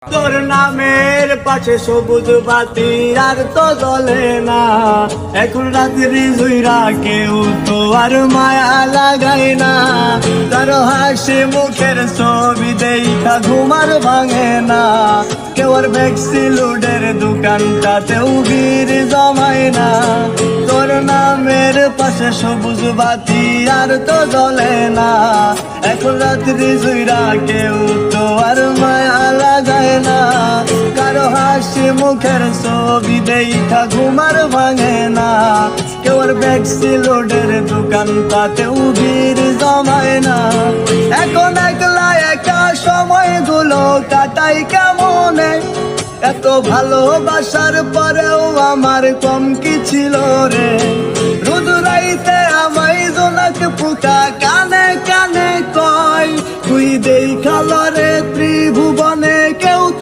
তোর নামের পাশে সবুজ বাতি আর তো জ্বলে না। এখন রাত্রি জুইরা কেউ তো আর মায়া লাগাই না। তার হাসি মুখের ছবি দেখা ঘুমার ভাঙে না। কেউ আর ভ্যাক্সিলুডের দোকানটাতেও ভিড় জমায় না। তোর নামের পাশে সবুজ বাতি আর তো জ্বলে না। এখন রাত্রি জুইরা কেউ তো আর মায়া লাগায় না। কারো হাসি মুখের ছবি দেখা ঘুমার ভাঙে না। কেউ আর ভ্যাক্সিলুডের দোকানটাতেও ভিড় জমায় না। এখন একলা একা সময়গুলো কাটাই কেমনে। এত ভালোবাসার পরেও আমার কম কি ছিল রে। রোজ রাইতে আমায় জোনাক পোকা কানে কানে কয়, তুই দেখাল রে ত্রিভুবনে